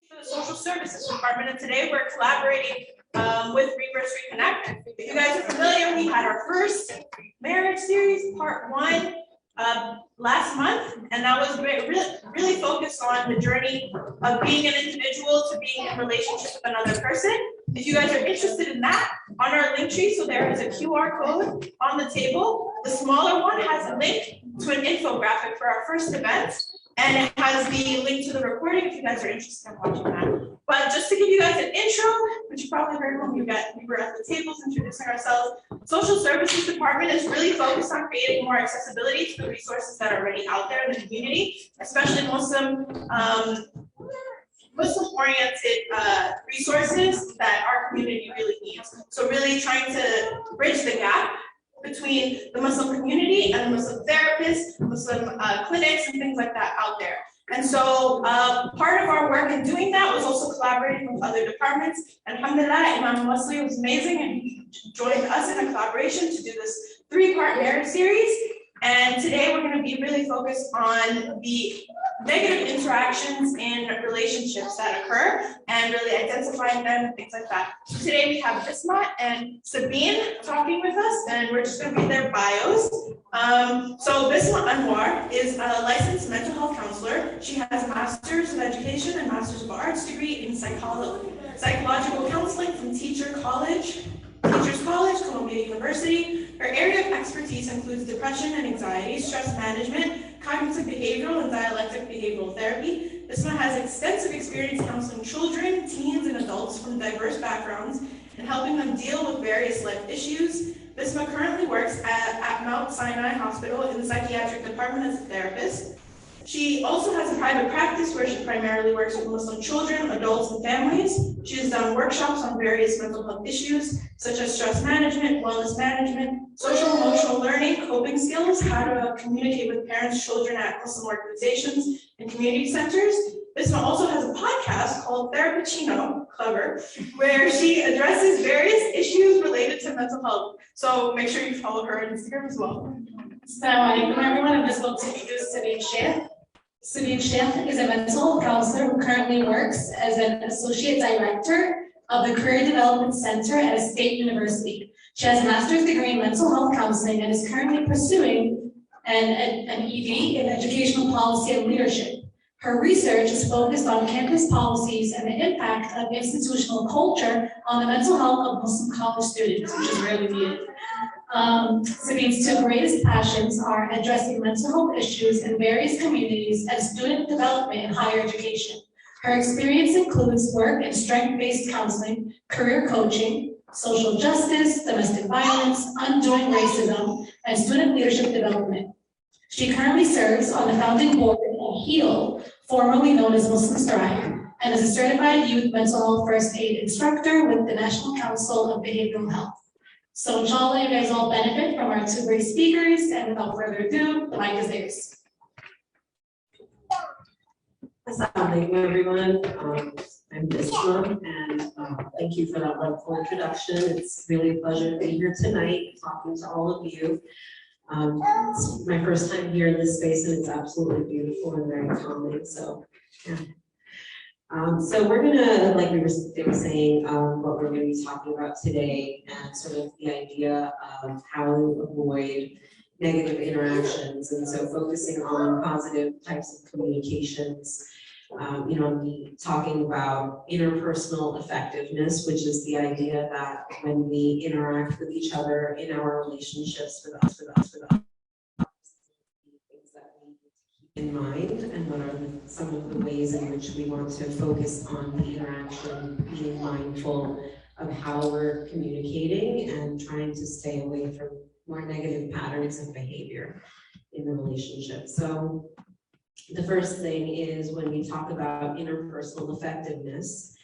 For the Social Services Department, and today we're collaborating with Reverse Reconnect. If you guys are familiar, we had our first marriage series, part 1, last month, and that was really focused on the journey of being an individual to being in relationship with another person. If you guys are interested in that, on our link tree, so there is a QR code on the table. The smaller one has a link to an infographic for our first event, and it has the link to the recording if you guys are interested in watching that. But just to give you guys an intro, which you probably heard when we were at the tables introducing ourselves, Social Services Department is really focused on creating more accessibility to the resources that are already out there in the community, especially Muslim-oriented resources that our community really needs. So really trying to bridge the gap between the Muslim community and the Muslim therapists, Muslim clinics, and things like that out there. And so part of our work in doing that was also collaborating with other departments. And alhamdulillah, Imam Wesley was amazing, and he joined us in a collaboration to do this 3-part marriage series. And today we're going to be really focused on the negative interactions in relationships that occur and really identifying them, things like that. So today we have Isma and Sabine talking with us, and we're just going to read their bios. So Bisma Anwar is a licensed mental health counselor. She has a Master's of Education and Master's of Arts degree in psychological counseling from Teachers College, Columbia University. Her area of expertise includes depression and anxiety, stress management, cognitive behavioral and dialectic behavioral therapy. Bisma has extensive experience counseling children, teens, and adults from diverse backgrounds and helping them deal with various life issues. Bisma currently works at Mount Sinai Hospital in the psychiatric department as a therapist. She also has a private practice where she primarily works with Muslim children, adults, and families. She has done workshops on various mental health issues, such as stress management, wellness management, social emotional learning, coping skills, how to communicate with parents, children at Muslim organizations and community centers. Bisma also has a podcast called Therapicino, clever, where she addresses various issues related to mental health. So make sure you follow her on Instagram as well. Assalamu alaikum, everyone. I'm just going to introduce Sabine Sheikh. Sabine Sheikh is a mental health counselor who currently works as an associate director of the Career Development Center at a state university. She has a master's degree in mental health counseling and is currently pursuing an ED in educational policy and leadership. Her research is focused on campus policies and the impact of institutional culture on the mental health of Muslim college students, which is really needed. Sabine's 2 greatest passions are addressing mental health issues in various communities and student development in higher education. Her experience includes work in strength-based counseling, career coaching, social justice, domestic violence, undoing racism, and student leadership development. She currently serves on the founding board of HEAL, formerly known as Muslim Strive, and is a certified youth mental health first aid instructor with the National Council of Behavioral Health. So inshallah, you guys all benefit from our 2 great speakers, and without further ado, the mic is theirs. Assalamu alaikum, everyone. I'm Bisma, and thank you for that wonderful introduction. It's really a pleasure to be here tonight talking to all of you. It's my first time here in this space, and it's absolutely beautiful and very calming. So, yeah. So we're gonna, like they were saying, what we're gonna be talking about today, and sort of the idea of how to avoid negative interactions, and so focusing on positive types of communications. Talking about interpersonal effectiveness, which is the idea that when we interact with each other in our relationships with us, things that we need to keep in mind, and what are some of the ways in which we want to focus on the interaction, being mindful of how we're communicating and trying to stay away from more negative patterns of behavior in the relationship. So the first thing is when we talk about interpersonal effectiveness,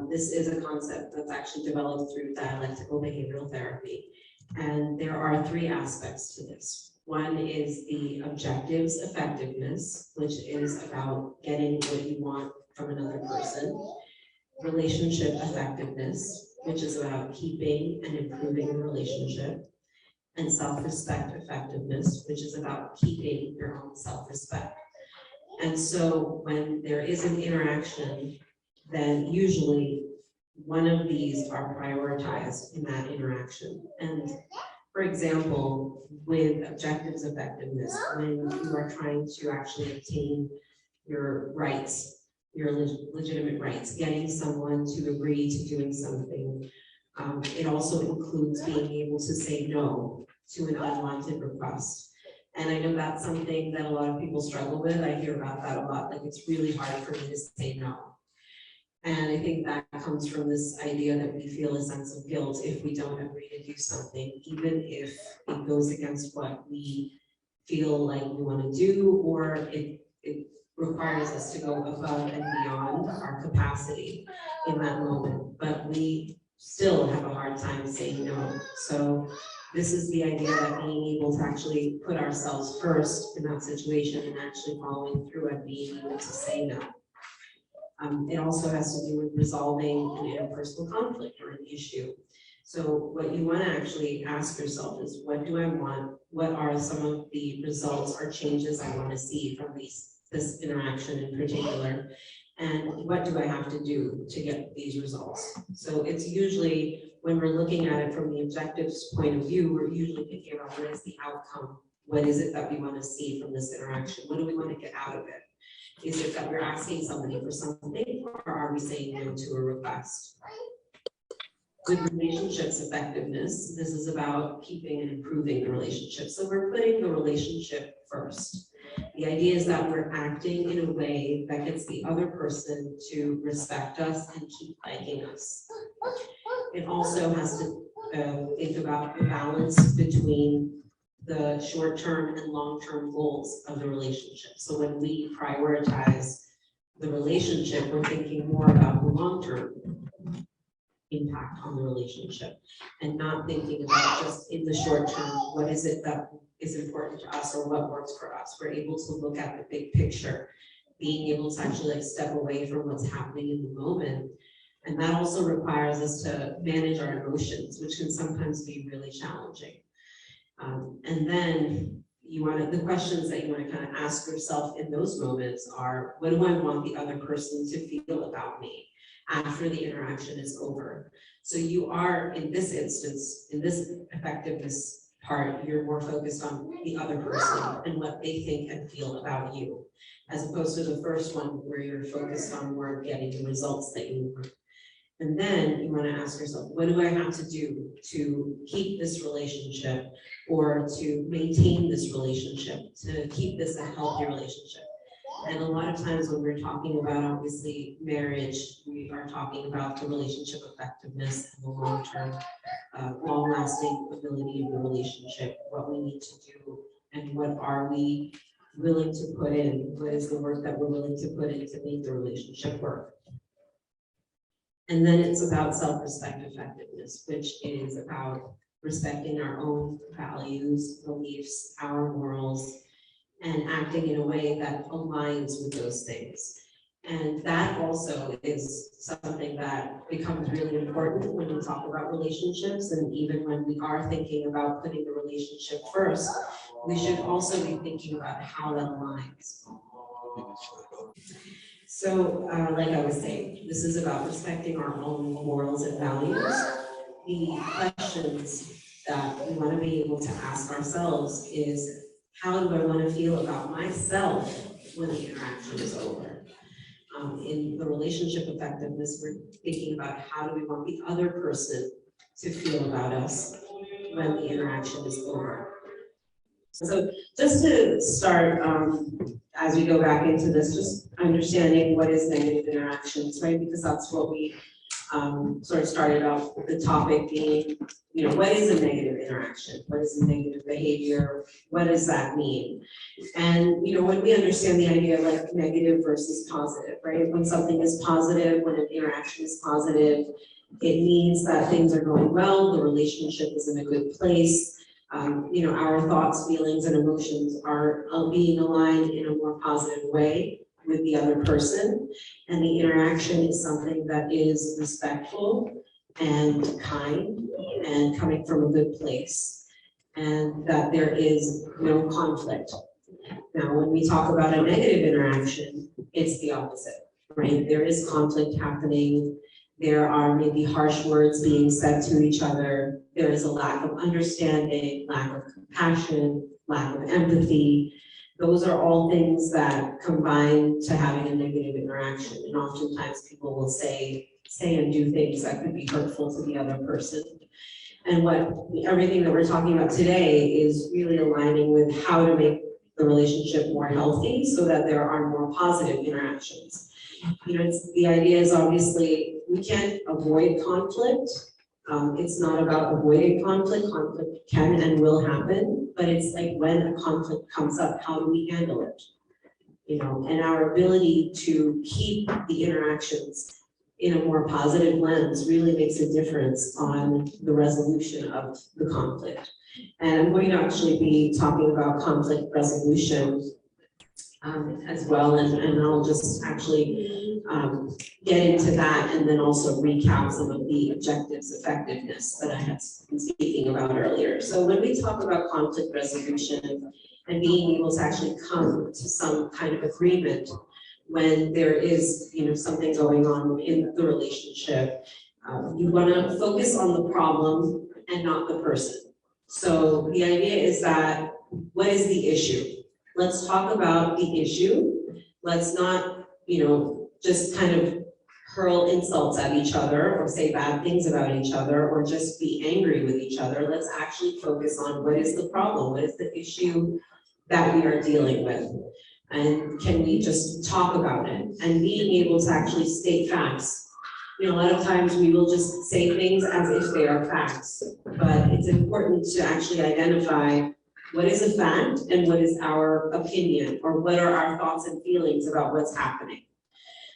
this is a concept that's actually developed through dialectical behavioral therapy. And there are 3 aspects to this. One is the objectives effectiveness, which is about getting what you want from another person. Relationship effectiveness, which is about keeping and improving the relationship. And self-respect effectiveness, which is about keeping your own self-respect. And so when there is an interaction then usually one of these are prioritized in that interaction. And for example, with objectives effectiveness, when you are trying to actually obtain your rights, your legitimate rights, getting someone to agree to doing something, it also includes being able to say no to an unwanted request. And I know that's something that a lot of people struggle with. I hear about that a lot, like it's really hard for me to say no. And I think that comes from this idea that we feel a sense of guilt if we don't agree to do something, even if it goes against what we feel like we want to do, or it requires us to go above and beyond our capacity in that moment. But we still have a hard time saying no. So this is the idea that being able to actually put ourselves first in that situation and actually following through and being able to say no. It also has to do with resolving an interpersonal conflict or an issue. So what you want to actually ask yourself is, what do I want? What are some of the results or changes I want to see from this interaction in particular? And what do I have to do to get these results? So it's usually, when we're looking at it from the objectives point of view, we're usually thinking about what is the outcome? What is it that we want to see from this interaction? What do we want to get out of it? Is it that we're asking somebody for something, or are we saying no to a request? With relationships effectiveness, this is about keeping and improving the relationship. So we're putting the relationship first. The idea is that we're acting in a way that gets the other person to respect us and keep liking us. It also has to think about the balance between the short-term and long-term goals of the relationship. So when we prioritize the relationship, we're thinking more about the long-term impact on the relationship and not thinking about just in the short term, what is it that is important to us or what works for us. We're able to look at the big picture, being able to actually step away from what's happening in the moment. And that also requires us to manage our emotions, which can sometimes be really challenging. And then the questions that you want to kind of ask yourself in those moments are, what do I want the other person to feel about me after the interaction is over? So you are, in this instance, in this effectiveness part, you're more focused on the other person and what they think and feel about you, as opposed to the first one where you're focused on more getting the results that you want. And then you want to ask yourself, what do I have to do to keep this relationship or to maintain this relationship, to keep this a healthy relationship? And a lot of times when we're talking about, obviously, marriage, we are talking about the relationship effectiveness and the long-term, long-lasting ability of the relationship, what we need to do, and what are we willing to put in, what is the work that we're willing to put in to make the relationship work. And then it's about self-respect effectiveness, which is about respecting our own values, beliefs, our morals, and acting in a way that aligns with those things. And that also is something that becomes really important when we talk about relationships, and even when we are thinking about putting the relationship first, we should also be thinking about how that aligns. So, like I was saying, this is about respecting our own morals and values. The questions that we want to be able to ask ourselves is, how do I want to feel about myself when the interaction is over? In the relationship effectiveness, we're thinking about how do we want the other person to feel about us when the interaction is over. So just to start, as we go back into this, just understanding what is negative interactions, right? Because that's what we sort of started off with the topic being, what is a negative interaction? What is a negative behavior? What does that mean? And, when we understand the idea of like negative versus positive, right? When something is positive, when an interaction is positive, it means that things are going well, the relationship is in a good place. Our thoughts, feelings, and emotions are being aligned in a more positive way with the other person, and the interaction is something that is respectful and kind and coming from a good place, and that there is no conflict. Now, when we talk about a negative interaction, it's the opposite, right? There is conflict happening. There are maybe harsh words being said to each other. There is a lack of understanding, lack of compassion, lack of empathy. Those are all things that combine to having a negative interaction. And oftentimes people will say and do things that could be hurtful to the other person. And everything that we're talking about today is really aligning with how to make the relationship more healthy so that there are more positive interactions. The idea is obviously we can't avoid conflict. It's not about avoiding conflict. Conflict can and will happen, but it's like when a conflict comes up, how do we handle it? And our ability to keep the interactions in a more positive lens really makes a difference on the resolution of the conflict. And I'm going to actually be talking about conflict resolution as well, and I'll just actually get into that and then also recap some of the objectives effectiveness that I had been speaking about earlier. So when we talk about conflict resolution and being able to actually come to some kind of agreement when there is, something going on in the relationship, you want to focus on the problem and not the person. So the idea is that, what is the issue? Let's talk about the issue. Let's not, just kind of hurl insults at each other or say bad things about each other or just be angry with each other. Let's actually focus on what is the problem, what is the issue that we are dealing with. And can we just talk about it? And being able to actually state facts. A lot of times we will just say things as if they are facts, but it's important to actually identify what is a fact and what is our opinion, or what are our thoughts and feelings about what's happening.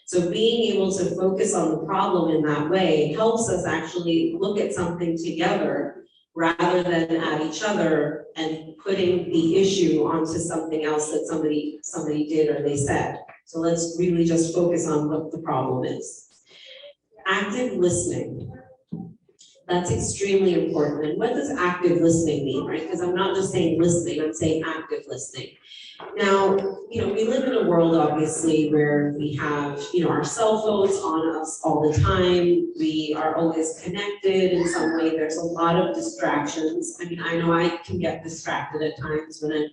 So being able to focus on the problem in that way helps us actually look at something together rather than at each other and putting the issue onto something else that somebody did or they said. So let's really just focus on what the problem is. Active listening. That's extremely important. And what does active listening mean, right? Because I'm not just saying listening, I'm saying active listening. Now, we live in a world, obviously, where we have, our cell phones on us all the time. We are always connected in some way. There's a lot of distractions. I know I can get distracted at times when I'm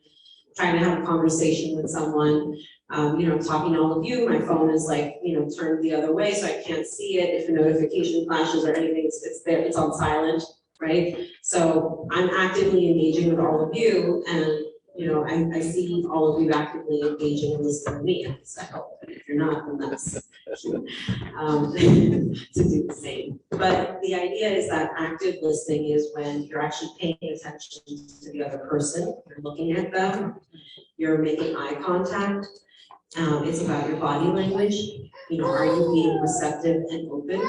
trying to have a conversation with someone. I'm talking to all of you, my phone is turned the other way, so I can't see it. If a notification flashes or anything, it's there, it's on silent, right? So I'm actively engaging with all of you, and I see all of you actively engaging and listening to me, and I hope. And if you're not, then that's to do the same. But the idea is that active listening is when you're actually paying attention to the other person, you're looking at them, you're making eye contact. It's about your body language. Are you being receptive and open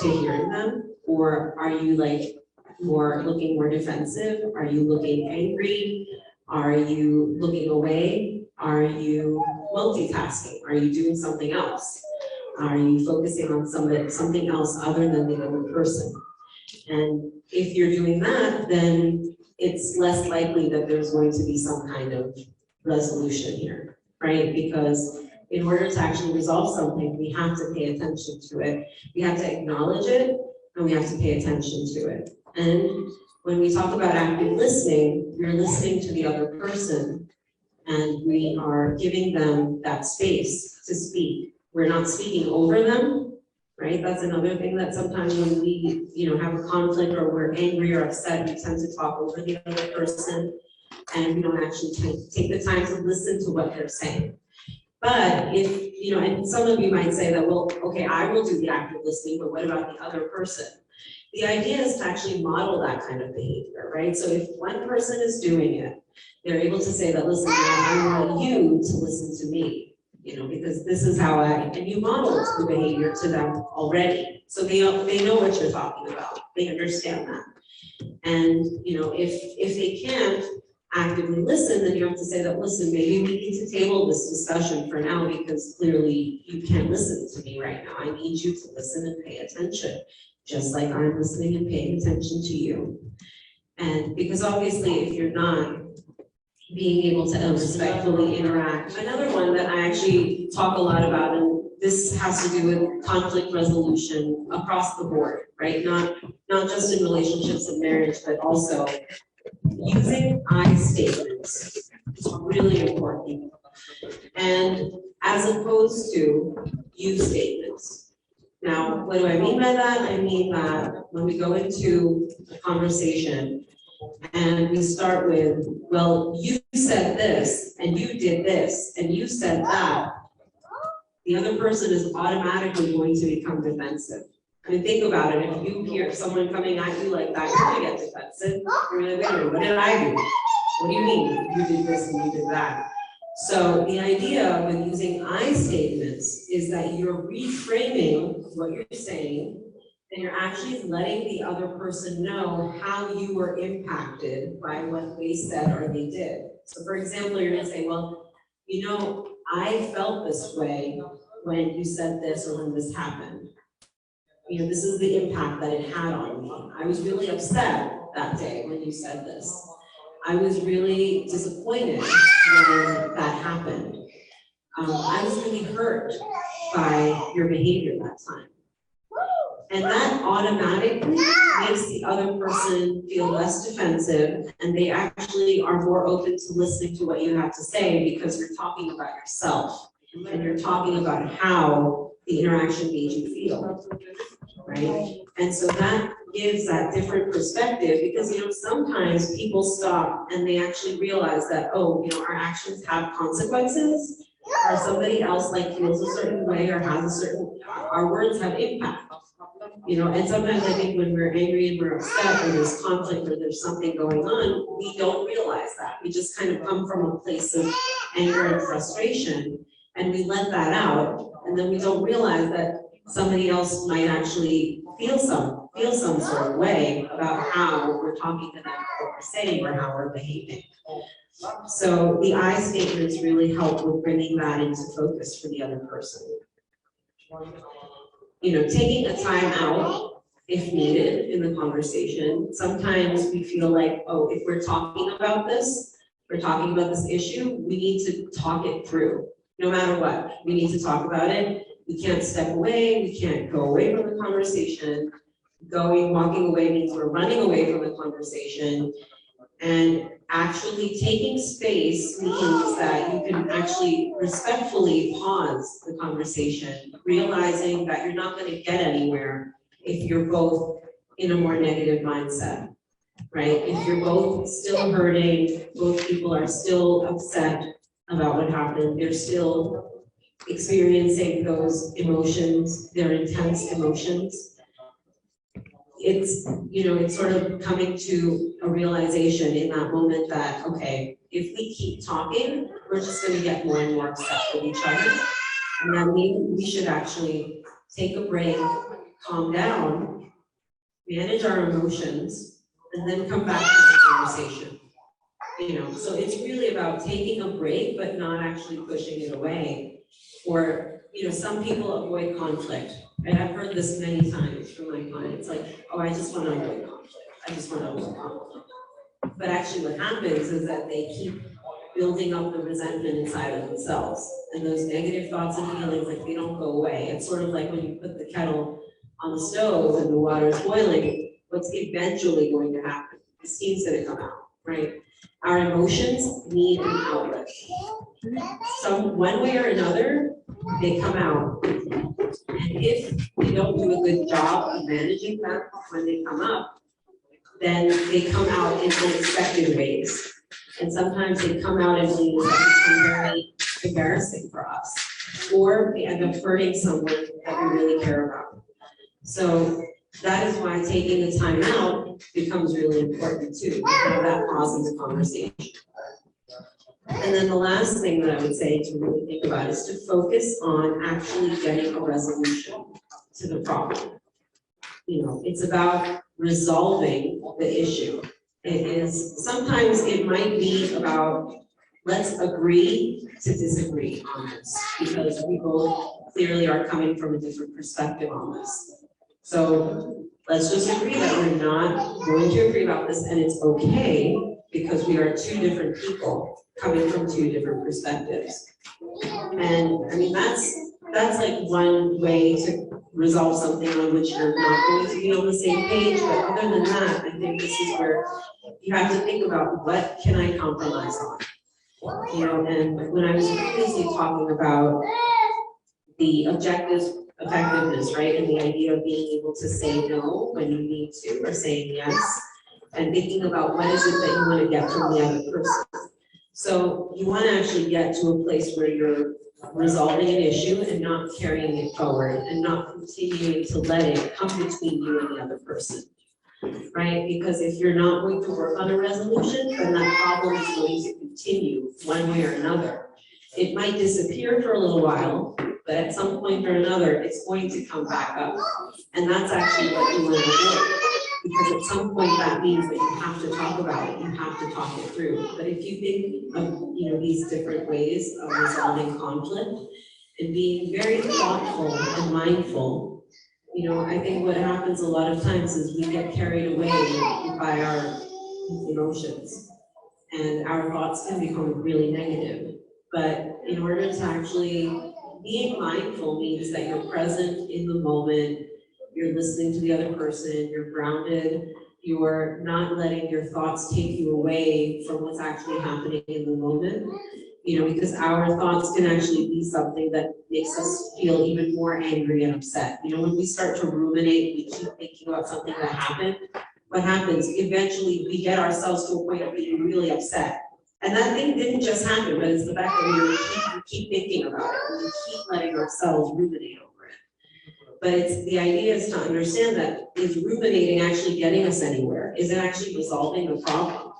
to hearing them? Or are you looking more defensive? Are you looking angry? Are you looking away? Are you multitasking? Are you doing something else? Are you focusing on something else other than the other person? And if you're doing that, then it's less likely that there's going to be some kind of resolution here, right? Because in order to actually resolve something, we have to pay attention to it. We have to acknowledge it, and we have to pay attention to it. And when we talk about active listening, we're listening to the other person, and we are giving them that space to speak. We're not speaking over them, right? That's another thing that sometimes when we, have a conflict or we're angry or upset, we tend to talk over the other person, and we don't actually take the time to listen to what they're saying. But if, and some of you might say that, well, okay, I will do the active listening, but what about the other person? The idea is to actually model that kind of behavior, right? So if one person is doing it, they're able to say that, listen, I want you to listen to me, because this is how and you model the behavior to them already. So they know what you're talking about. They understand that. And, if they can't actively listen, then you have to say that, listen, maybe we need to table this discussion for now because clearly you can't listen to me right now. I need you to listen and pay attention, just like I'm listening and paying attention to you. And because obviously if you're not being able to respectfully interact, another one that I actually talk a lot about, and this has to do with conflict resolution across the board, right? Not just in relationships and marriage, but also using I statements is really important. And as opposed to you statements. Now, what do I mean by that? I mean that when we go into a conversation and we start with, well, you said this, and you did this, and you said that, the other person is automatically going to become defensive. I mean, think about it. If you hear someone coming at you like that, you're gonna get defensive. You're gonna be like, what did I do? What do you mean? You did this and you did that. So the idea with using I statements is that you're reframing what you're saying, and you're actually letting the other person know how you were impacted by what they said or they did. So for example, you're gonna say, well, you know, I felt this way when you said this or when this happened. You know, this is the impact that it had on me. I was really upset that day when you said this. I was really disappointed when that happened. I was really hurt by your behavior that time. And that automatically makes the other person feel less defensive, and they actually are more open to listening to what you have to say because you're talking about yourself and you're talking about how the interaction made you feel, right? And so that gives that different perspective because, you know, sometimes people stop and they actually realize that, oh, you know, our actions have consequences, or somebody else like feels a certain way or has a certain, our words have impact. You know, and sometimes I think when we're angry and we're upset or there's conflict or there's something going on, we don't realize that. We just kind of come from a place of anger and frustration and we let that out, and then we don't realize that somebody else might actually feel some sort of way about how we're talking to them, what we're saying, or how we're behaving. So the I statements really help with bringing that into focus for the other person. You know, taking a time out if needed in the conversation. Sometimes we feel like, oh, if we're talking about this issue, we need to talk it through. No matter what, we need to talk about it. We can't step away, we can't go away from the conversation. Walking away means we're running away from the conversation. And actually taking space means that you can actually respectfully pause the conversation, realizing that you're not going to get anywhere if you're both in a more negative mindset, right? If you're both still hurting, both people are still upset about what happened, they're still experiencing those emotions, their intense emotions. It's, you know, it's sort of coming to a realization in that moment that, okay, if we keep talking, we're just going to get more and more upset with each other. And that means we should actually take a break, calm down, manage our emotions, and then come back to the conversation. You know, so it's really about taking a break, but not actually pushing it away. Or, you know, some people avoid conflict. And I've heard this many times from my clients, like, oh, I just want to avoid conflict. I just want to avoid conflict. But actually what happens is that they keep building up the resentment inside of themselves. And those negative thoughts and feelings, like, they don't go away. It's sort of like when you put the kettle on the stove and the water is boiling, what's eventually going to happen? The steam's going to come out, right? Our emotions need an outlet. One way or another, they come out. And if we don't do a good job of managing them when they come up, then they come out in unexpected ways. And sometimes they come out in ways that become very embarrassing for us. Or we end up hurting someone that we really care about. So that is why taking the time out becomes really important too. Have that pause in the conversation. And then the last thing that I would say to really think about is to focus on actually getting a resolution to the problem. You know, it's about resolving the issue. Sometimes it might be about, let's agree to disagree on this, because we both clearly are coming from a different perspective on this. So let's just agree that we're not going to agree about this, and it's okay because we are two different people coming from two different perspectives. And I mean, that's that's like one way to resolve something on which you're not going to be on the same page. But other than that, I think this is where you have to think about what can I compromise on. And when I was previously talking about the objective effectiveness, right, and the idea of being able to say no when you need to, or saying yes, and thinking about what is it that you want to get from the other person. So you want to actually get to a place where you're resolving an issue and not carrying it forward and not continuing to let it come between you and the other person, right? Because if you're not going to work on a resolution, then that problem is going to continue one way or another. It might disappear for a little while, but at some point or another, it's going to come back up. And that's actually what you want to avoid. Because at some point that means that you have to talk about it, you have to talk it through. But if you think of these different ways of resolving conflict and being very thoughtful and mindful, I think what happens a lot of times is we get carried away by our emotions, and our thoughts can become really negative. But in order to actually being mindful means that you're present in the moment. You're listening to the other person, you're grounded, you're not letting your thoughts take you away from what's actually happening in the moment. Because our thoughts can actually be something that makes us feel even more angry and upset. When we start to ruminate, we keep thinking about something that happened, what happens? Eventually we get ourselves to a point of being really upset. And that thing didn't just happen, but it's the fact that we keep thinking about it, and we keep letting ourselves ruminate over it. But the idea is to understand that, is ruminating actually getting us anywhere? Is it actually resolving the problem?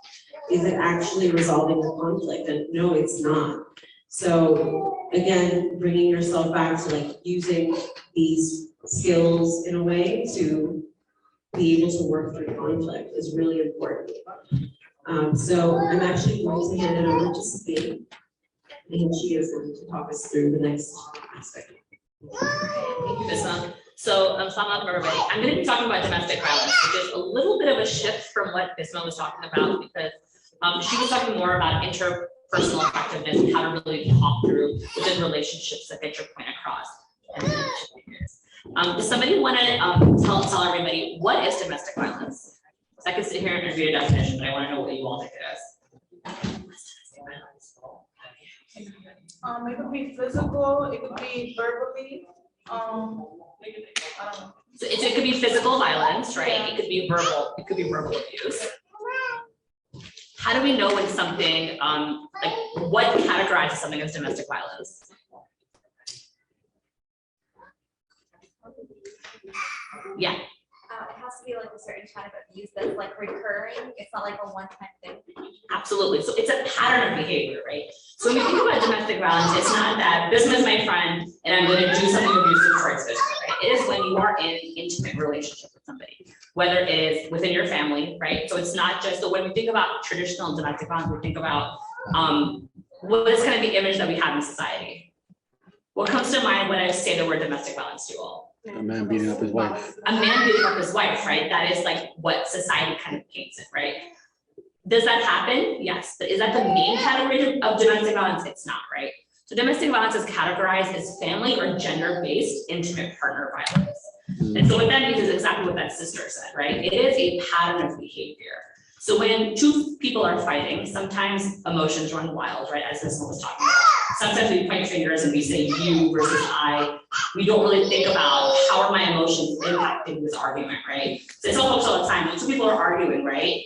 Is it actually resolving the conflict? And no, it's not. So again, bringing yourself back to using these skills in a way to be able to work through conflict is really important. So I'm actually going to hand it over to Sophie, and she is going to talk us through the next aspect. Thank you, Bisma. So, welcome everybody. I'm going to be talking about domestic violence, which is a little bit of a shift from what Bisma was talking about, because she was talking more about interpersonal effectiveness and how to really talk through within relationships that get your point across. Does somebody want to tell everybody what is domestic violence? So I can sit here and read a definition, but I want to know what you all think it is. It could be physical, it could be verbally, So it could be physical violence, right? Yeah. It could be verbal abuse. How do we know when something, what categorizes something as domestic violence? Yeah. It has to be like a certain kind of abuse that's recurring. It's not like a one-time thing. Absolutely. So it's a pattern of behavior, right? So when we think about domestic violence, it's not that this is my friend and I'm going to do something abusive towards this, right? It is when you are in an intimate relationship with somebody, whether it is within your family, right? So it's not just, so when we think about traditional domestic violence, we think about what is kind of the image that we have in society. What comes to mind when I say the word domestic violence to you all? A man beating up his wife. A man beating up his wife, right? That is what society kind of paints it, right? Does that happen? Yes. But is that the main category of domestic violence? It's not, right? So domestic violence is categorized as family or gender-based intimate partner violence. And so what that means is exactly what that sister said, right? It is a pattern of behavior. So when two people are fighting, sometimes emotions run wild, right? As this one was talking about. Sometimes we point fingers and we say you versus I. We don't really think about how are my emotions impacting this argument, right? So I tell folks all the time, when two people are arguing, right?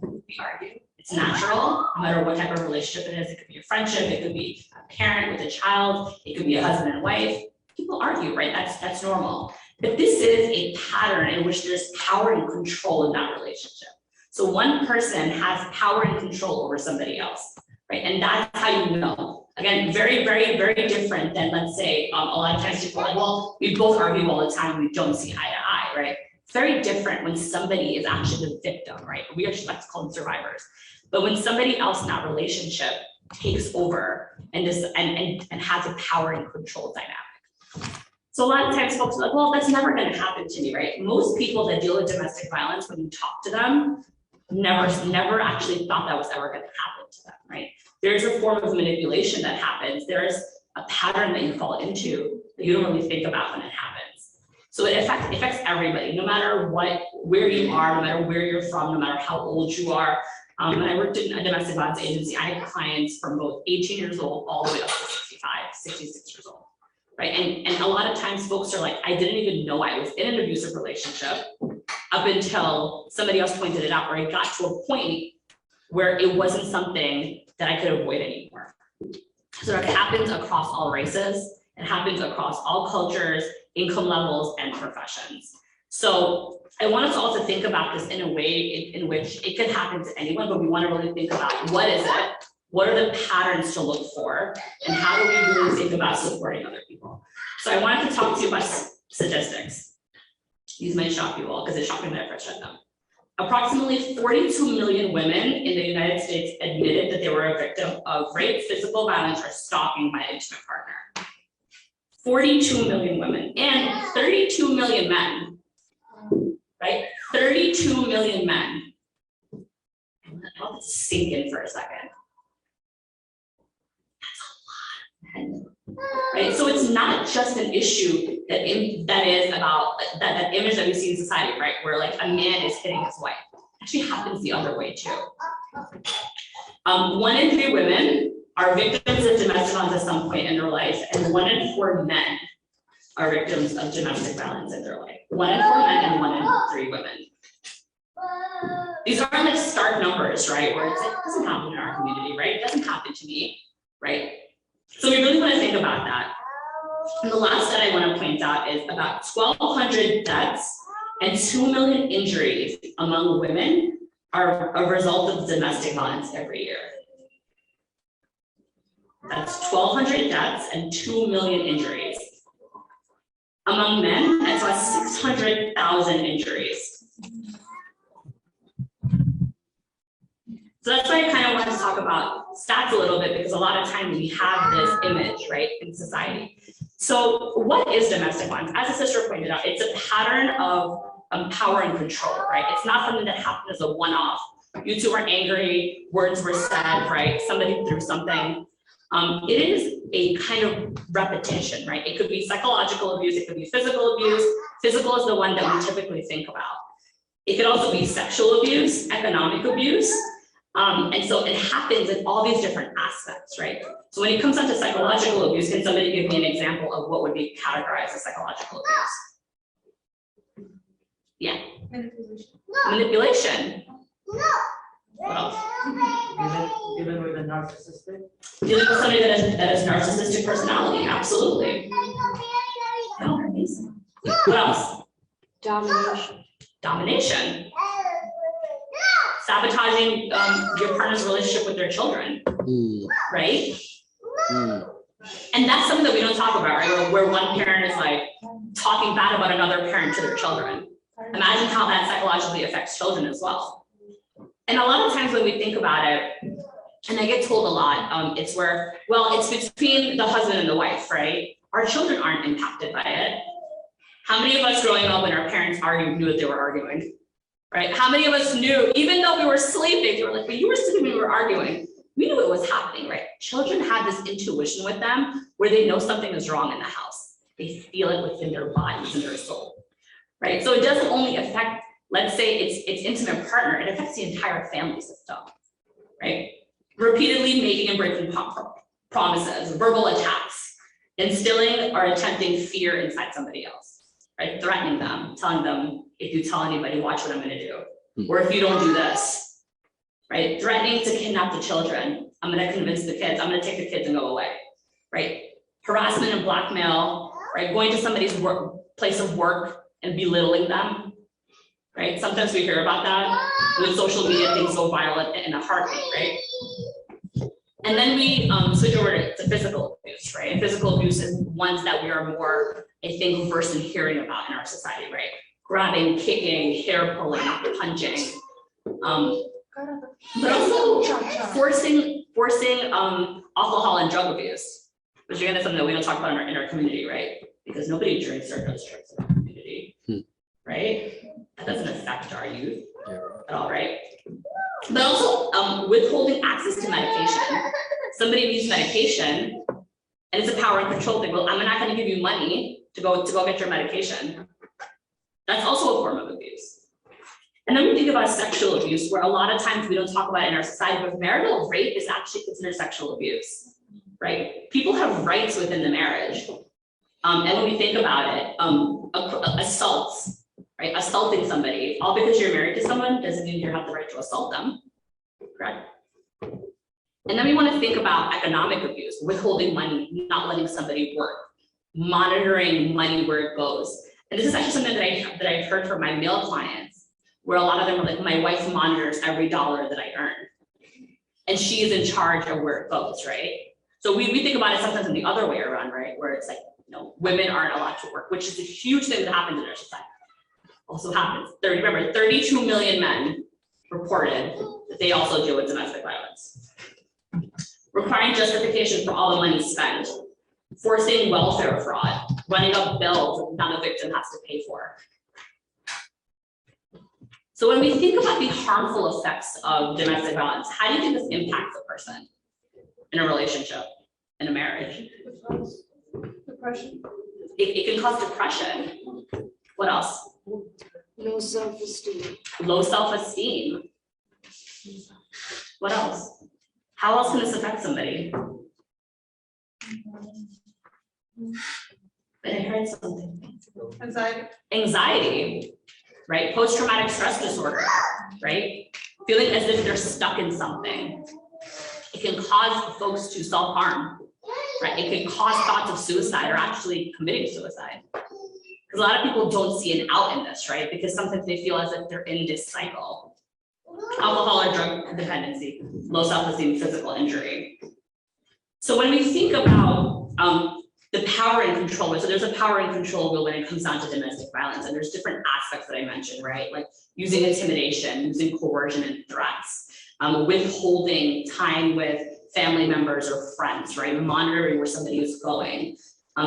We argue. It's natural, no matter what type of relationship it is. It could be a friendship, it could be a parent with a child, it could be a husband and wife. People argue, right? That's normal. But this is a pattern in which there's power and control in that relationship. So one person has power and control over somebody else, right? And that's how you know. Again, very, very, very different than, let's say, a lot of times people are like, well, we both argue all the time, we don't see eye to eye, right? It's very different when somebody is actually the victim, right? We actually like to call them survivors. But when somebody else in that relationship takes over and has a power and control dynamic. So a lot of times folks are like, well, that's never going to happen to me, right? Most people that deal with domestic violence, when you talk to them, never actually thought that was ever going to happen to them, right? There's a form of manipulation that happens. There's a pattern that you fall into. that you don't really think about when it happens. So it affects everybody, no matter where you are, no matter where you're from, no matter how old you are. When I worked in a domestic violence agency, I had clients from both 18 years old all the way up to 65, 66 years old, right? And a lot of times folks are like, I didn't even know I was in an abusive relationship up until somebody else pointed it out, or it got to a point where it wasn't something that I could avoid anymore. So it happens across all races. It happens across all cultures, income levels, and professions. So I want us all to think about this in a way in which it could happen to anyone, but we want to really think about what is it, what are the patterns to look for, and how do we really think about supporting other people. So I wanted to talk to you about statistics. These might shock you all because it shocked me when I first read them. Approximately 42 million women in the United States admitted that they were a victim of rape, physical violence, or stalking by an intimate partner. 42 million women and 32 million men. Right? 32 million men. I'll let it sink in for a second. That's a lot of men. Right? So it's not just an issue that is about that image that we see in society, right? Where like a man is hitting his wife. It actually happens the other way too. 1 in 3 women are victims of domestic violence at some point in their life, and 1 in 4 men are victims of domestic violence in their life. 1 in 4 men and 1 in 3 women. These aren't like stark numbers, right? Where it's like, it doesn't happen in our community, right? It doesn't happen to me, right? So we really want to think about that. And the last stat I want to point out is about 1,200 deaths and 2 million injuries among women are a result of domestic violence every year. That's 1,200 deaths and 2 million injuries. Among men, that's about 600,000 injuries. So that's why I kind of want to talk about stats a little bit, because a lot of times we have this image, right, in society. So what is domestic violence? As a sister pointed out, it's a pattern of power and control, right? It's not something that happened as a one-off. You two were angry, words were said, right? Somebody threw something. It is a kind of repetition, right? It could be psychological abuse, it could be physical abuse. Physical is the one that we typically think about. It could also be sexual abuse, economic abuse. And so it happens in all these different aspects, right? So when it comes down to psychological abuse, can somebody give me an example of what would be categorized as psychological abuse? Yeah. Manipulation. What else? Dealing with a narcissistic. Dealing with somebody that is narcissistic personality, absolutely. What else? Domination. Sabotaging your partner's relationship with their children, right? And that's something that we don't talk about, right? Where one parent is like talking bad about another parent to their children. Imagine how that psychologically affects children as well. And a lot of times when we think about it, and I get told a lot, it's where, well, it's between the husband and the wife, right? Our children aren't impacted by it. How many of us growing up when our parents argued knew that they were arguing? Right? How many of us knew, even though we were sleeping, they were like, but you were sleeping when we were arguing. We knew it was happening, right? Children have this intuition with them where they know something is wrong in the house. They feel it within their bodies and their soul, right? So it doesn't only affect, let's say it's intimate partner, it affects the entire family system, right? Repeatedly making and breaking promises, verbal attacks, instilling or attempting fear inside somebody else, right? Threatening them, telling them, if you tell anybody, watch what I'm going to do. Or if you don't do this, right? Threatening to kidnap the children. I'm going to convince the kids. I'm going to take the kids and go away, right? Harassment and blackmail, right? Going to somebody's place of work and belittling them, right? Sometimes we hear about that with social media, things go violent in a heartbeat, right? And then we switch over to physical abuse, right? And physical abuse is ones that we are more, I think, versed in hearing about in our society, right? Grabbing, kicking, hair pulling, punching, but also forcing alcohol and drug abuse, which again is something that we don't talk about in our community, right? Because nobody drinks or does drugs in our community, right? That doesn't affect our youth at all, right? But also withholding access to medication. Somebody needs medication, and And it's a power and control thing. Well, I'm not going to give you money to go get your medication. That's also a form of abuse. And then we think about sexual abuse, where a lot of times we don't talk about it in our society, but marital rape is actually considered sexual abuse, right? People have rights within the marriage. And when we think about it, assaults, right? Assaulting somebody, all because you're married to someone doesn't mean you have the right to assault them, correct? And then we want to think about economic abuse, withholding money, not letting somebody work, monitoring money where it goes. And this is actually something that I've heard from my male clients, where a lot of them are like, my wife monitors every dollar that I earn, and she is in charge of where it goes, right? So we think about it sometimes in the other way around, right? Where it's like, women aren't allowed to work, which is a huge thing that happens in our society. Also happens. Remember, 32 million men reported that they also deal with domestic violence. Requiring justification for all the money spent, forcing welfare fraud, running up bills that the victim has to pay for. So when we think about the harmful effects of domestic violence, how do you think this impacts a person in a relationship, in a marriage? Depression. It can cause depression. What else? Low self-esteem. Low self-esteem. What else? How else can this affect somebody? But I heard something. Anxiety, right? Post-traumatic stress disorder, right? Feeling as if they're stuck in something. It can cause folks to self-harm, right? It can cause thoughts of suicide or actually committing suicide. Because a lot of people don't see an out in this, right? Because sometimes they feel as if they're in this cycle. Alcohol or drug dependency, low self-esteem, physical injury. So when we think about the power and control, so there's a power and control wheel when it comes down to domestic violence, and there's different aspects that I mentioned, right? Like using intimidation, using coercion and threats, withholding time with family members or friends, right? Monitoring where somebody is going,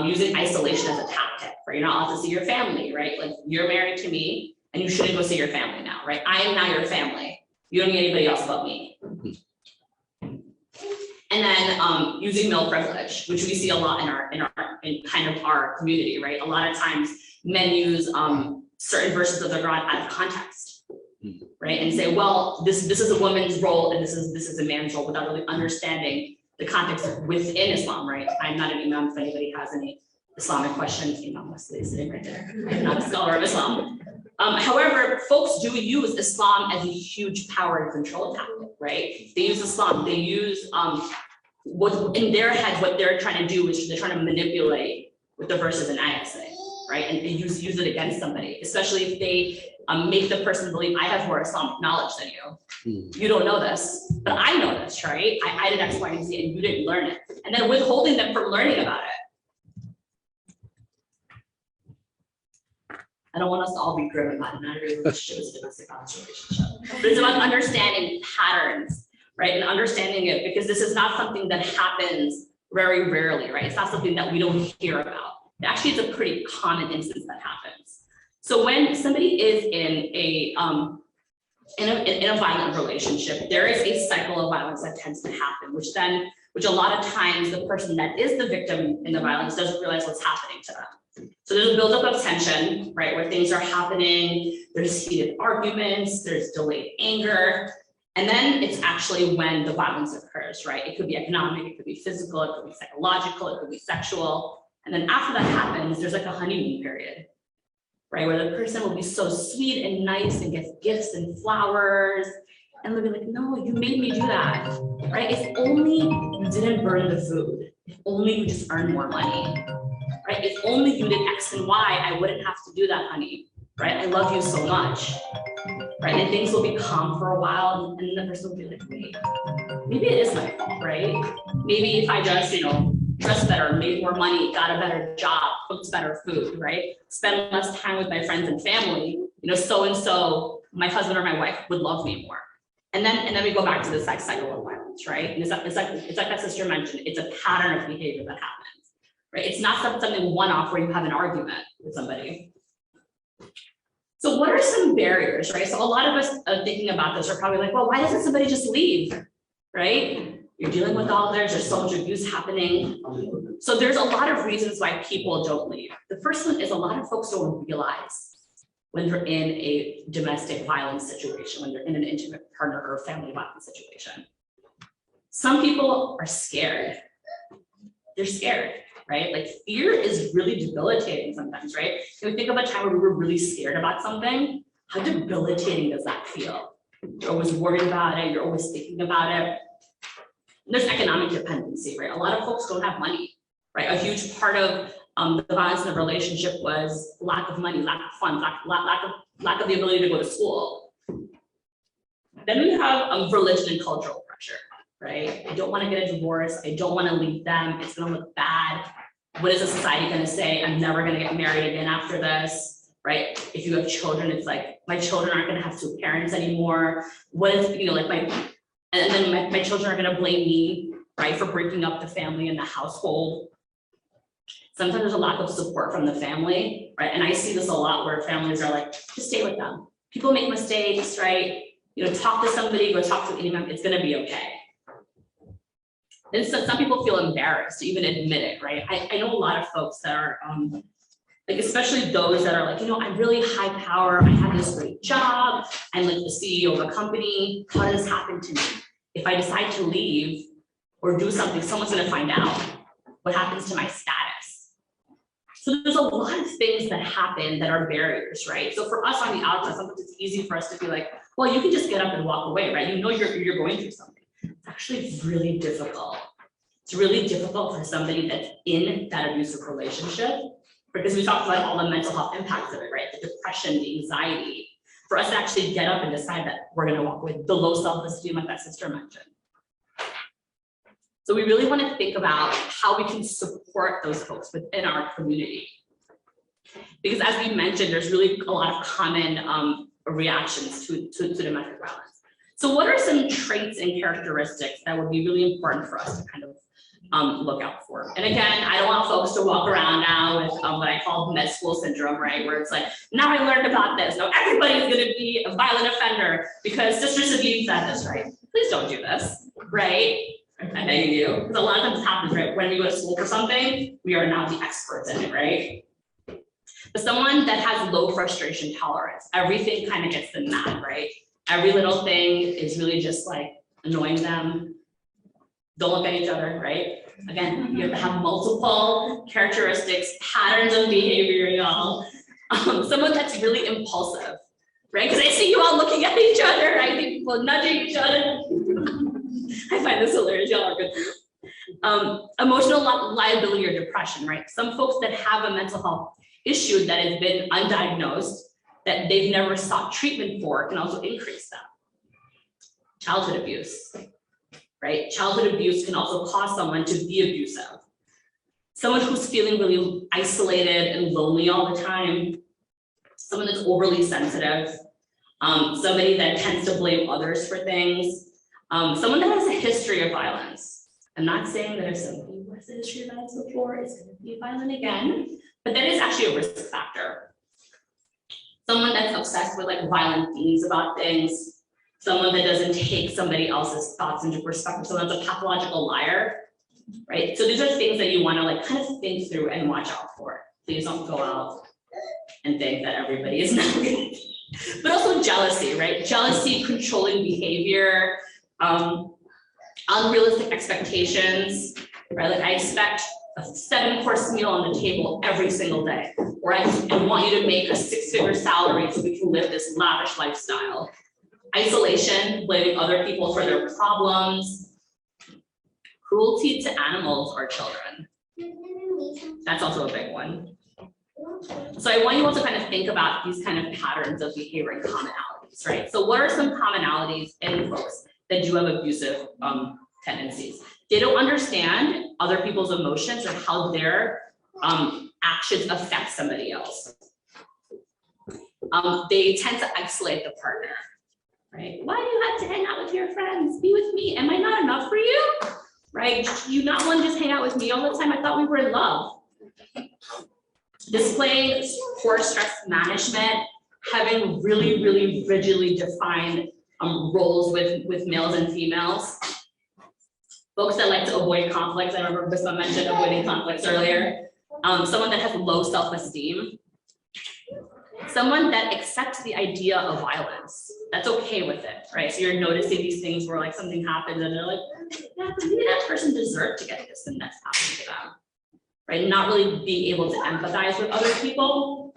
using isolation as a tactic, right? You're not allowed to see your family, right? Like you're married to me and you shouldn't go see your family now, right? I am now your family. You don't need anybody else but me. And then using male privilege, which we see a lot in kind of our community, right? A lot of times men use certain verses of the Quran out of context, right? And say, well, this is a woman's role and this is a man's role, without really understanding the context within Islam, right? I'm not an imam. If anybody has any Islamic questions, Imam Wesley is sitting right there. I'm not a scholar of Islam. However, folks do use Islam as a huge power and control tactic, right? They use Islam, they use what in their heads, what they're trying to do is they're trying to manipulate what the verses and ayahs say, right? And use it against somebody, especially if they make the person believe I have more Islamic knowledge than you. You don't know this, but I know this, right? I did X, Y, and Z, and you didn't learn it. And then withholding them from learning about it. I don't want us to all be driven by it. Not every relationship is a domestic violence relationship. But it's about understanding patterns, right? And understanding it, because this is not something that happens very rarely, right? It's not something that we don't hear about. Actually, it's a pretty common instance that happens. So when somebody is in a violent relationship, there is a cycle of violence that tends to happen, which a lot of times the person that is the victim in the violence doesn't realize what's happening to them. So there's a buildup of tension, right, where things are happening, there's heated arguments, there's delayed anger, and then it's actually when the violence occurs, right? It could be economic, it could be physical, it could be psychological, it could be sexual. And then after that happens, there's like a honeymoon period, right? Where the person will be so sweet and nice and gets gifts and flowers. And they'll be like, no, you made me do that, right? If only you didn't burn the food, if only you just earned more money. Right? If only you did X and Y, I wouldn't have to do that, honey. Right? I love you so much. Right? And things will be calm for a while, and the person will be like, wait, maybe it is my fault, right? Maybe if I just, dressed better, made more money, got a better job, cooked better food, right? Spend less time with my friends and family, so and so, my husband or my wife would love me more. And then we go back to the sex cycle of violence, right? And it's like that sister mentioned, it's a pattern of behavior that happens. Right? It's not something one-off where you have an argument with somebody. So what are some barriers, right? So a lot of us thinking about this are probably like, well, why doesn't somebody just leave, right? you're dealing with all there's so much abuse happening. So there's a lot of reasons why people don't leave. The first one is a lot of folks don't realize when they're in a domestic violence situation, when they're in an intimate partner or family violence situation. Some people are scared. They're scared, right? Like fear is really debilitating sometimes, right? Can we think of a time where we were really scared about something? How debilitating does that feel? You're always worried about it, you're always thinking about it. And there's economic dependency, right? A lot of folks don't have money, right? A huge part of the violence in the relationship was lack of money, lack of funds, lack of the ability to go to school. Then we have religion and cultural pressure, right? I don't want to get a divorce. I don't want to leave them. It's going to look bad. What is the society going to say? I'm never going to get married again after this, right? If you have children, it's like, my children aren't going to have two parents anymore. What if, you know, like and then my children are going to blame me, right, for breaking up the family and the household. Sometimes there's a lack of support from the family, right? And I see this a lot where families are like, just stay with them. People make mistakes, right? You know, talk to somebody, go talk to any member, it's gonna be okay. And so some people feel embarrassed to even admit it, right? I know a lot of folks that are, like especially those that are like, you know, I'm really high power, I have this great job, I'm like the CEO of a company, how does this happen to me? If I decide to leave or do something, someone's gonna find out what happens to my status. So there's a lot of things that happen that are barriers, right? So for us on the outside, sometimes it's easy for us to be like, well, you can just get up and walk away, right? You know you're going through something. It's actually really difficult. It's really difficult for somebody that's in that abusive relationship, because we talked about all the mental health impacts of it, right? The depression, the anxiety, for us to actually get up and decide that we're gonna walk away, the low self-esteem like that sister mentioned. So we really want to think about how we can support those folks within our community. Because as we mentioned, there's really a lot of common reactions to domestic violence. So what are some traits and characteristics that would be really important for us to kind of look out for? And again, I don't want folks to walk around now with what I call med school syndrome, right? Where it's like, now I learned about this. No, everybody's going to be a violent offender because Sister Sabine said this, right? Please don't do this, right? I'm begging you, because a lot of times it happens, right? When we go to school for something, we are now the experts in it, right? But someone that has low frustration tolerance, everything kind of gets them mad, right? Every little thing is really just like annoying them. Don't look at each other, right? Again, you have to have multiple characteristics, patterns of behavior, y'all. Someone that's really impulsive, right? Because I see you all looking at each other, I see people nudging each other. I find this hilarious, y'all are good. Emotional liability or depression, right? Some folks that have a mental health issue that has been undiagnosed, that they've never sought treatment for, can also increase that. Childhood abuse, right? Childhood abuse can also cause someone to be abusive. Someone who's feeling really isolated and lonely all the time. Someone that's overly sensitive. Somebody that tends to blame others for things. Someone that has a history of violence. I'm not saying that if somebody has a history of violence before, it's going to be violent again, but that is actually a risk factor. Someone that's obsessed with like violent themes about things. Someone that doesn't take somebody else's thoughts into perspective. Someone that's a pathological liar, right? So these are things that you want to like kind of think through and watch out for. Please don't go out and think that everybody is not good. But also jealousy, right? Jealousy, controlling behavior, unrealistic expectations, right? Like I expect a 7-course meal on the table every single day, or I want you to make a 6-figure salary so we can live this lavish lifestyle. Isolation, blaming other people for their problems. Cruelty to animals or children. That's also a big one. So I want you all to kind of think about these kind of patterns of behavior and commonalities, right? So what are some commonalities in folks that do have abusive tendencies? They don't understand other people's emotions or how their actions affect somebody else. They tend to isolate the partner, right? Why do you have to hang out with your friends? Be with me. Am I not enough for you? Right? You not want to just hang out with me all the time? I thought we were in love. Displaying poor stress management, having really, really rigidly defined roles with males and females. folks that like to avoid conflicts. I remember Bisma mentioned avoiding conflicts earlier. Someone that has low self-esteem. Someone that accepts the idea of violence, that's okay with it, right? So you're noticing these things where like something happens and they're like, yeah, maybe that person deserved to get this and that's happening to them, right? Not really being able to empathize with other people.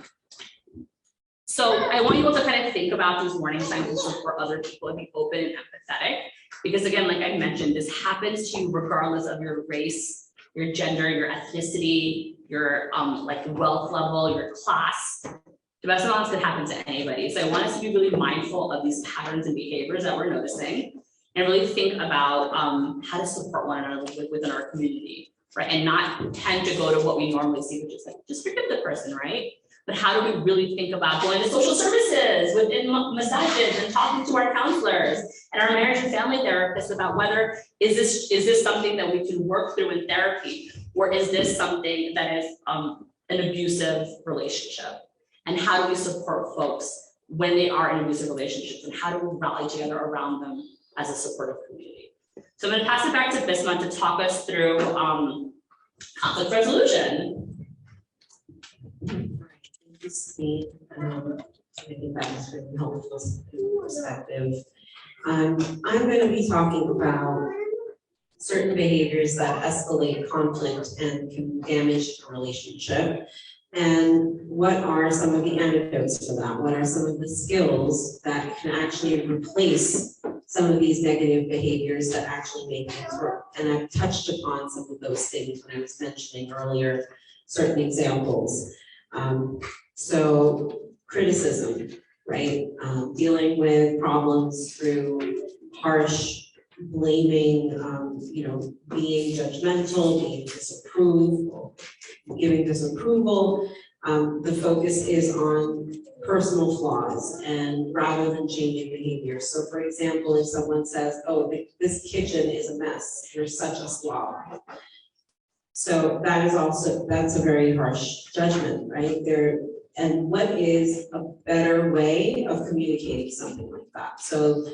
So I want you all to kind of think about these warning signs and look for other people and be open and empathetic. Because again, like I mentioned, this happens to you regardless of your race, your gender, your ethnicity, your like wealth level, your class. Domestic violence can happen to anybody. So I want us to be really mindful of these patterns and behaviors that we're noticing and really think about how to support one another within our community, right? And not tend to go to what we normally see, which is like, just forgive the person, right? But how do we really think about going to social services within massages and talking to our counselors and our marriage and family therapists about whether is this something that we can work through in therapy, or is this something that is an abusive relationship? And how do we support folks when they are in abusive relationships, and how do we rally together around them as a supportive community? So I'm going to pass it back to Bisma to talk us through conflict resolution. I think that was really helpful perspective. I'm going to be talking about certain behaviors that escalate conflict and can damage a relationship. And what are some of the antidotes for that? What are some of the skills that can actually replace some of these negative behaviors that actually make it through? And I've touched upon some of those things when I was mentioning earlier certain examples. So criticism, right? Dealing with problems through harsh blaming, being judgmental, being giving disapproval. The focus is on personal flaws and rather than changing behavior. So for example, if someone says, oh, this kitchen is a mess, you're such a slob. So that's a very harsh judgment, right? And what is a better way of communicating something like that? So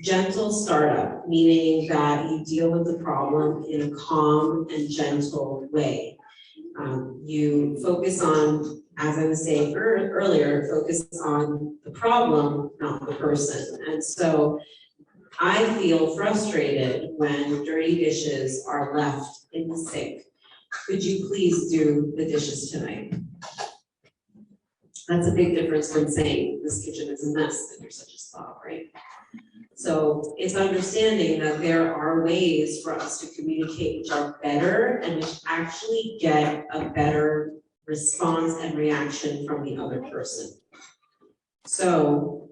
gentle startup, meaning that you deal with the problem in a calm and gentle way. You focus on, as I was saying earlier, focus on the problem, not the person. And so I feel frustrated when dirty dishes are left in the sink. Could you please do the dishes tonight? That's a big difference from saying this kitchen is a mess and you're such a slob, right? So it's understanding that there are ways for us to communicate which are better and which actually get a better response and reaction from the other person. So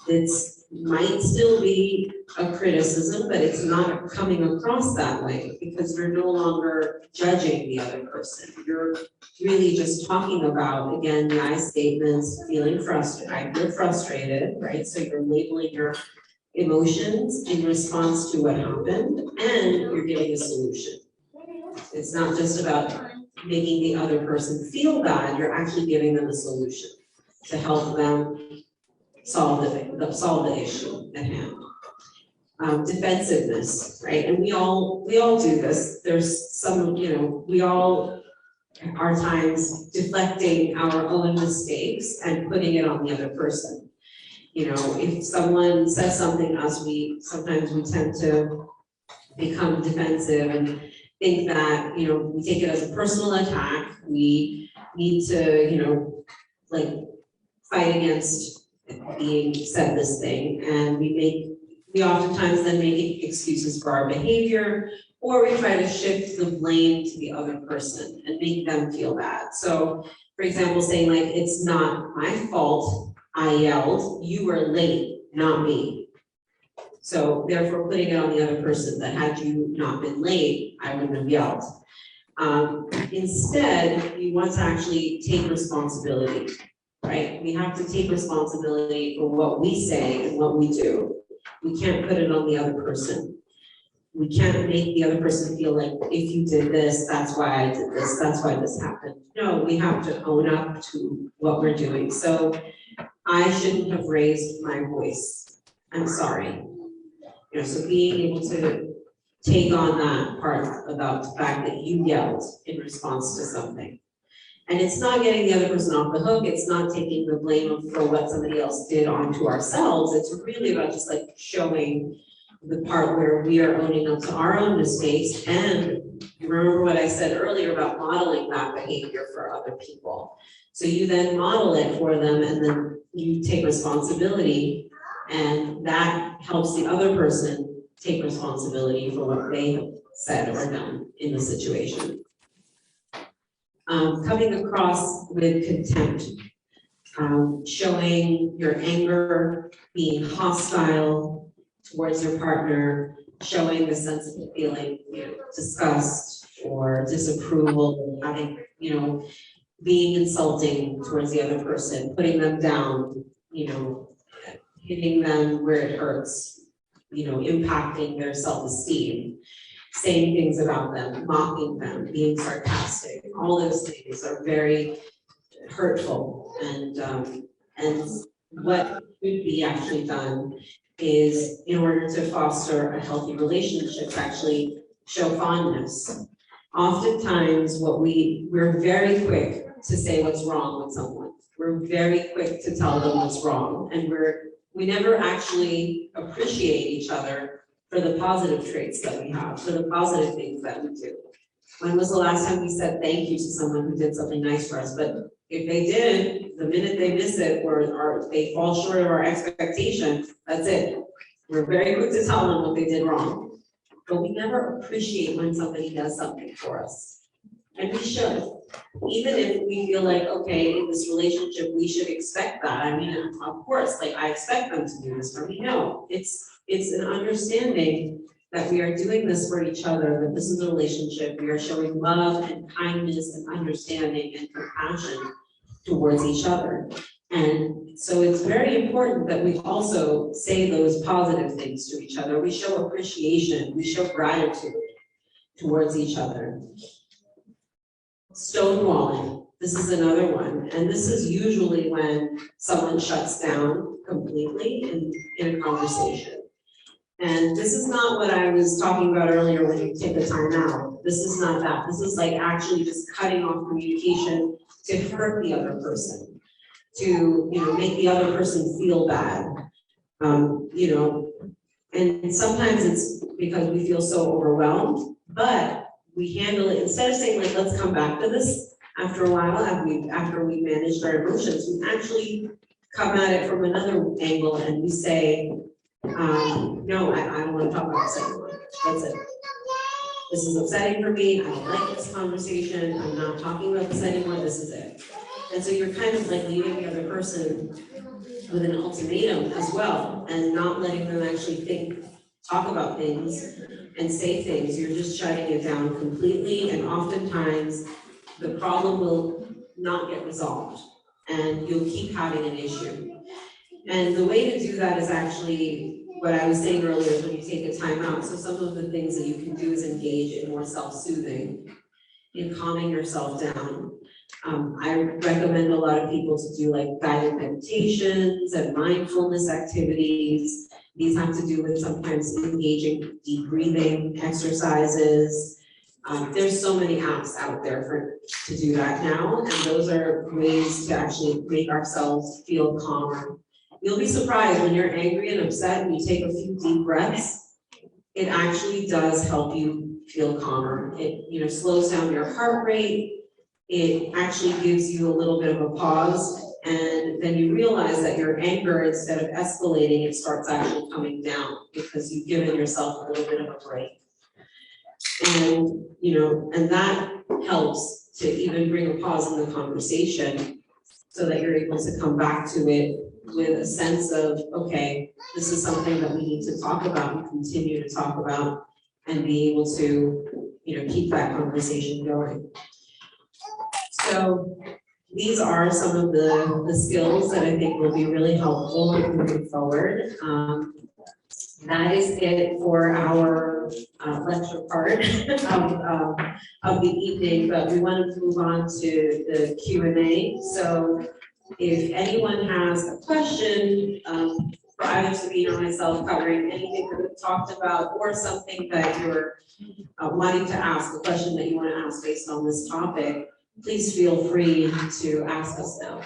it might still be a criticism, but it's not coming across that way because you're no longer judging the other person. You're really just talking about, again, the I statements, feeling frustrated. I feel frustrated, right? So you're labeling your emotions in response to what happened, and you're giving a solution. It's not just about making the other person feel bad, you're actually giving them a solution to help them solve the issue at hand. Defensiveness, right? And we all do this. There's some, we all are times deflecting our own mistakes and putting it on the other person. If someone says something to us, sometimes we tend to become defensive and think that, we take it as a personal attack. We need to, fight against being said this thing. And we oftentimes then make excuses for our behavior, or we try to shift the blame to the other person and make them feel bad. So, for example, saying it's not my fault, I yelled, you were late, not me. So therefore putting it on the other person that had you not been late, I wouldn't have yelled. Instead, we want to actually take responsibility, right? We have to take responsibility for what we say and what we do. We can't put it on the other person. We can't make the other person feel like, if you did this, that's why I did this, that's why this happened. No, we have to own up to what we're doing. So I shouldn't have raised my voice. I'm sorry. So being able to take on that part about the fact that you yelled in response to something. And it's not getting the other person off the hook, it's not taking the blame for what somebody else did onto ourselves, it's really about just like showing the part where we are owning up to our own mistakes. And you remember what I said earlier about modeling that behavior for other people. So you then model it for them and then you take responsibility, and that helps the other person take responsibility for what they have said or done in the situation. Coming across with contempt, showing your anger, being hostile towards your partner, showing the sense of feeling, disgust or disapproval, having, being insulting towards the other person, putting them down, hitting them where it hurts, impacting their self-esteem, saying things about them, mocking them, being sarcastic. All those things are very hurtful, and what should be actually done is, in order to foster a healthy relationship, actually show fondness. Oftentimes we're very quick to say what's wrong with someone. We're very quick to tell them what's wrong, and we never actually appreciate each other for the positive traits that we have, for the positive things that we do. When was the last time we said thank you to someone who did something nice for us? But if they did, the minute they miss it or they fall short of our expectation, that's it. We're very quick to tell them what they did wrong. But we never appreciate when somebody does something for us. And we should. Even if we feel like, okay, in this relationship, we should expect that. I mean, of course, like I expect them to do this for me. No, it's an understanding that we are doing this for each other, that this is a relationship. We are showing love and kindness and understanding and compassion towards each other. And so it's very important that we also say those positive things to each other. We show appreciation, we show gratitude towards each other. Stonewalling, this is another one. And this is usually when someone shuts down completely in a conversation. And this is not what I was talking about earlier when you take the time out. This is not that. This is like actually just cutting off communication to hurt the other person, to make the other person feel bad. And sometimes it's because we feel so overwhelmed, but we handle it instead of saying like, let's come back to this after a while, after we've managed our emotions, we actually come at it from another angle and we say, no, I don't want to talk about this anymore. That's it. This is upsetting for me. I don't like this conversation. I'm not talking about this anymore. This is it. And so you're kind of like leaving the other person with an ultimatum as well, and not letting them actually talk about things and say things. You're just shutting it down completely, and oftentimes the problem will not get resolved and you'll keep having an issue. And the way to do that is actually what I was saying earlier, when you take a time out. So some of the things that you can do is engage in more self-soothing, in calming yourself down. I recommend a lot of people to do like guided meditations and mindfulness activities. These have to do with sometimes engaging deep breathing exercises. There's so many apps out there to do that now, and those are ways to actually make ourselves feel calmer. You'll be surprised when you're angry and upset and you take a few deep breaths, it actually does help you feel calmer. It slows down your heart rate. It actually gives you a little bit of a pause, and then you realize that your anger, instead of escalating, it starts actually coming down because you've given yourself a little bit of a break. And and that helps to even bring a pause in the conversation so that you're able to come back to it with a sense of, okay, this is something that we need to talk about and continue to talk about, and be able to keep that conversation going. So these are some of the skills that I think will be really helpful moving forward. That is it for our lecture part of the evening, but we wanted to move on to the Q&A. So if anyone has a question for either Sabine or myself covering anything that we've talked about or something that you're wanting to ask, a question that you want to ask based on this topic, please feel free to ask us now.